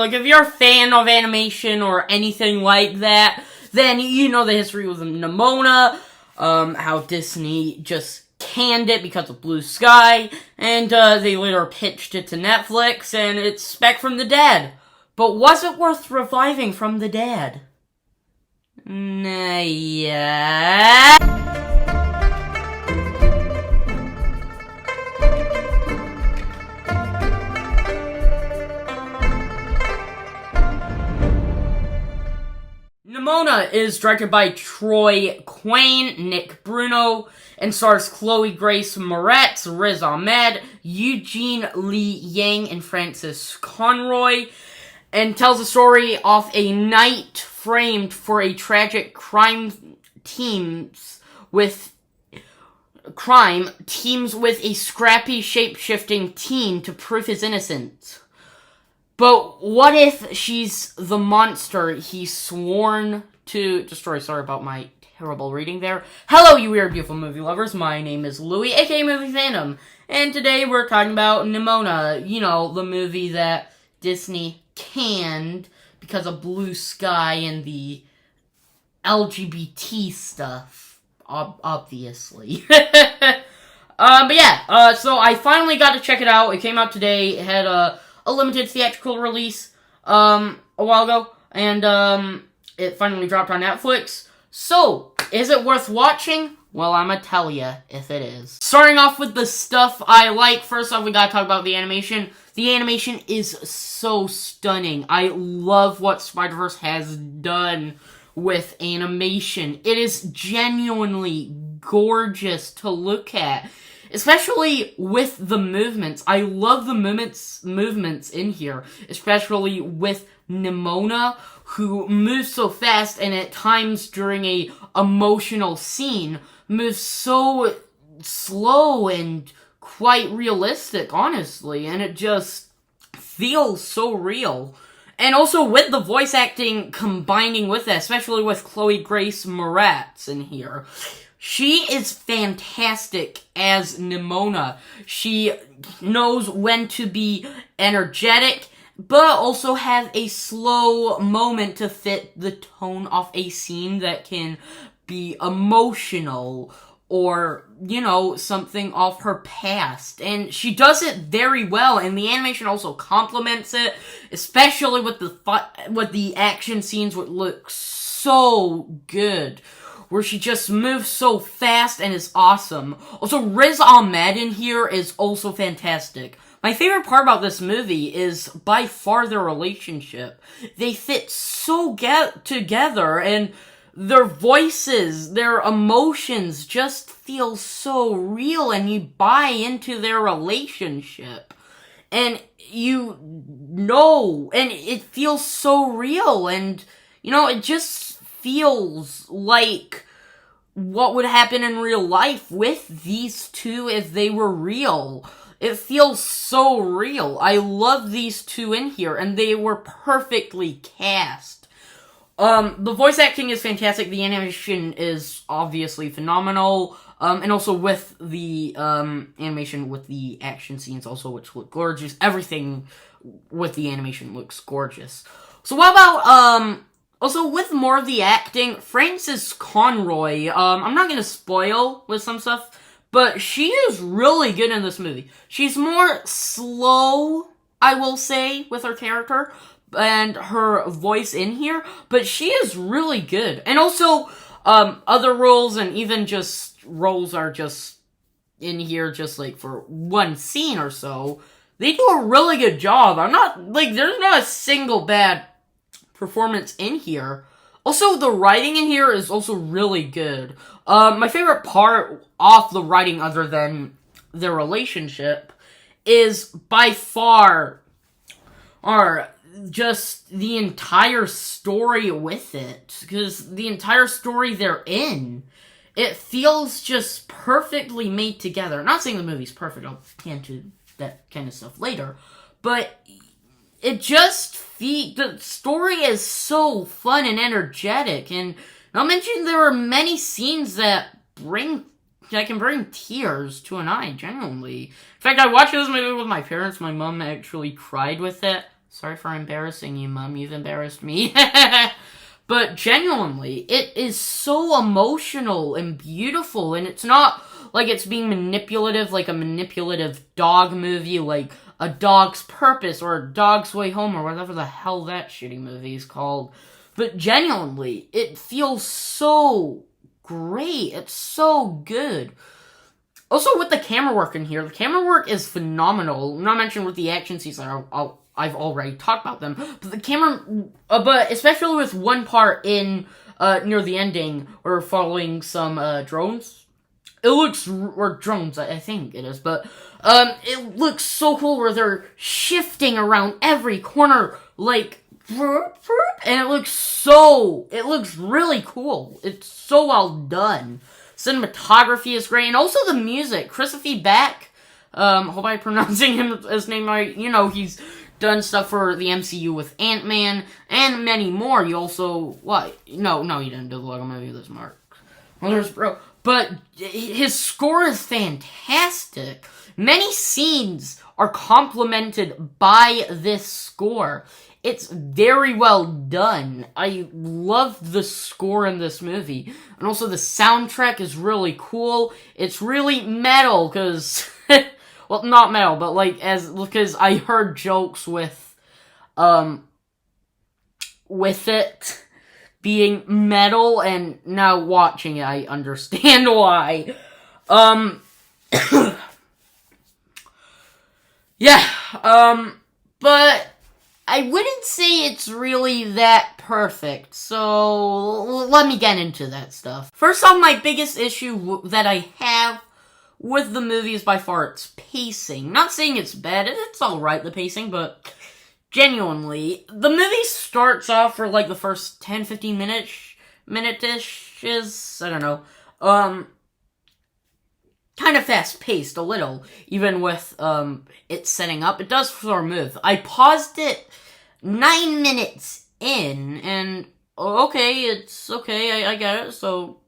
Like, if you're a fan of animation or anything like that, then you know the history with Nimona, how Disney just canned it because of Blue Sky, and they later pitched it to Netflix, and it's back from the dead. But was it worth reviving from the dead? Yeah. Nimona is directed by Troy Quane, Nick Bruno, and stars Chloe Grace Moretz, Riz Ahmed, Eugene Lee Yang, and Francis Conroy, and tells the story of a night framed for a tragic crime teams with a scrappy shape-shifting teen to prove his innocence. But what if she's the monster he's sworn to destroy? Sorry about my terrible reading there. Hello, you weird, beautiful movie lovers. My name is Louie, aka Movie Phantom. And today we're talking about Nimona. You know, the movie that Disney canned because of Blue Sky and the LGBT stuff. Obviously. But yeah, so I finally got to check it out. It came out today. It had a limited theatrical release a while ago, and it finally dropped on Netflix. So, is it worth watching? Well, I'ma tell ya if it is. Starting off with the stuff I like, first off we gotta talk about the animation. The animation is so stunning. I love what Spider-Verse has done with animation. It is genuinely gorgeous to look at. Especially with the movements. I love the movements in here. Especially with Nimona, who moves so fast and at times during a emotional scene moves so slow and quite realistic, honestly. And it just feels so real. And also with the voice acting combining with that, especially with Chloe Grace Moretz in here. She is fantastic as Nimona. She knows when to be energetic, but also has a slow moment to fit the tone of a scene that can be emotional or, you know, something of her past. And she does it very well, and the animation also complements it, especially with the action scenes, which look so good, where she just moves so fast and is awesome. Also, Riz Ahmed in here is also fantastic. My favorite part about this movie is by far their relationship. They fit so together, and their voices, their emotions just feel so real, and you buy into their relationship. And you know, and it feels so real, and, you know, it just feels like what would happen in real life with these two if they were real. It feels so real. I love these two in here, and they were perfectly cast. The voice acting is fantastic, the animation is obviously phenomenal, and also with the, animation with the action scenes also, which look gorgeous. Everything with the animation looks gorgeous. So what about, also, with more of the acting, Francis Conroy, I'm not gonna spoil with some stuff, but she is really good in this movie. She's more slow, I will say, with her character and her voice in here, but she is really good. And also, other roles and even just roles are just in here just, like, for one scene or so. They do a really good job. There's not a single bad performance in here. Also, the writing in here is also really good. My favorite part of the writing, other than their relationship, is by far just the entire story with it. Because the entire story they're in, it feels just perfectly made together. Not saying the movie's perfect, I'll get into that kind of stuff later, but it just the story is so fun and energetic, and I'll mention there are many scenes that can bring tears to an eye, genuinely. In fact, I watched this movie with my parents. My mom actually cried with it. Sorry for embarrassing you, Mom. You've embarrassed me. But genuinely, it is so emotional and beautiful, and it's not like it's being manipulative, like a manipulative dog movie, like A Dog's Purpose or A Dog's Way Home or whatever the hell that shitty movie is called. But genuinely, it feels so great. It's so good. Also, with the camera work in here, the camera work is phenomenal. Not mentioned with the action scenes, I've already talked about them. But the camera, but especially with one part in, near the ending, we're following some, drones. It looks, or drones, I think it is, but, it looks so cool where they're shifting around every corner, like, and it looks really cool. It's so well done. Cinematography is great, and also the music. Christopher Beck, hope I'm pronouncing his name right. You know, he's done stuff for the MCU with Ant-Man, and many more. You also, what? No, you didn't do the Lego movie, there's Mark. Well, there's Bro. But his score is fantastic. Many scenes are complemented by this score. It's very well done. I love the score in this movie. And also the soundtrack is really cool. It's really metal, because... well, not metal, but like, because I heard jokes with it being metal, and now watching it, I understand why. Yeah, but I wouldn't say it's really that perfect, so let me get into that stuff. First off, my biggest issue that I have with the movie is by far its pacing. Not saying it's bad, it's alright, the pacing, but genuinely, the movie starts off for like the first 10-15 minute-ish is, I don't know, kind of fast-paced, a little, even with, it setting up. It does sort of move. I paused it 9 minutes in, and, okay, it's okay, I get it, so,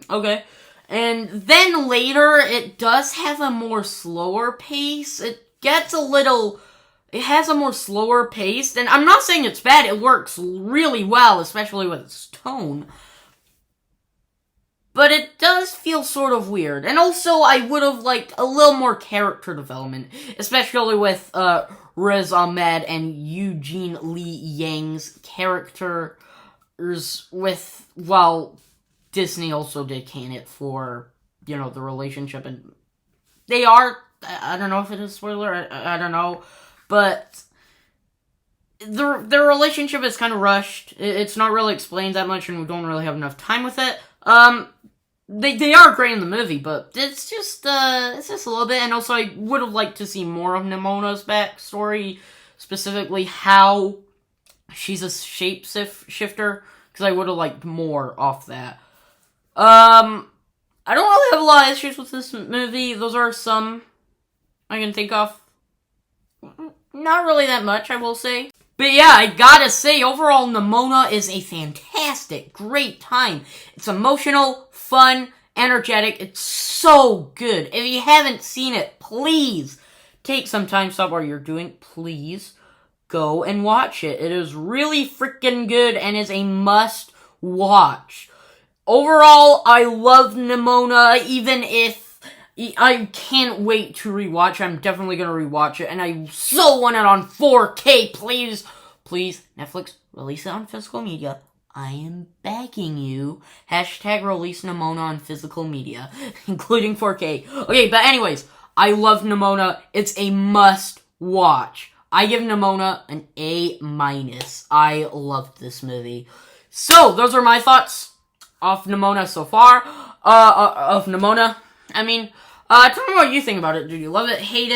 okay. And then later, it does have a more slower pace. It has a more slower pace, and I'm not saying it's bad, it works really well, especially with its tone. But it does feel sort of weird. And also, I would have liked a little more character development, especially with, Riz Ahmed and Eugene Lee Yang's characters with, well, Disney also did can it for, you know, the relationship, and they are, I don't know if it is a spoiler, I don't know, but their relationship is kind of rushed. It's not really explained that much, and we don't really have enough time with it. They are great in the movie, but it's just a little bit, and also I would have liked to see more of Nimona's backstory, specifically how she's a shapeshifter, because I would have liked more off that. I don't really have a lot of issues with this movie. Those are some I can think of. Not really that much, I will say. But yeah, I gotta say, overall, Nimona is a fantastic, great time. It's emotional, fun, energetic. It's so good. If you haven't seen it, please take some time, stop what you're doing. Please go and watch it. It is really freaking good and is a must watch. Overall, I love Nimona, even if I can't wait to rewatch it. I'm definitely gonna rewatch it, and I so want it on 4K, please. Please, Netflix, release it on physical media. I am begging you. Hashtag release Nimona on physical media, including 4K. Okay, but anyways, I love Nimona. It's a must watch. I give Nimona an A-. I loved this movie. So, those are my thoughts of Nimona so far. Tell me what you think about it. Do you love it, hate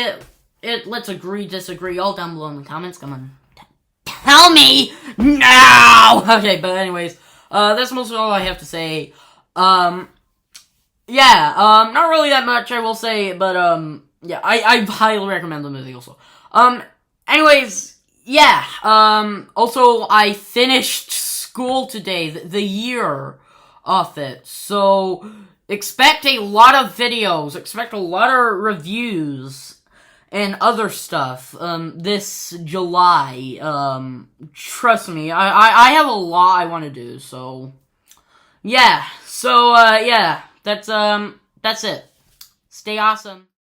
it? Let's agree, disagree, all down below in the comments. Come on. Tell me now! Okay, but anyways, that's mostly all I have to say. Not really that much, I will say, but, yeah, I highly recommend the movie also. Anyways, yeah, also, I finished school today, the year of it, so expect a lot of videos, expect a lot of reviews, and other stuff, this July. Trust me, I have a lot I want to do, so, yeah. So, yeah, that's it. Stay awesome.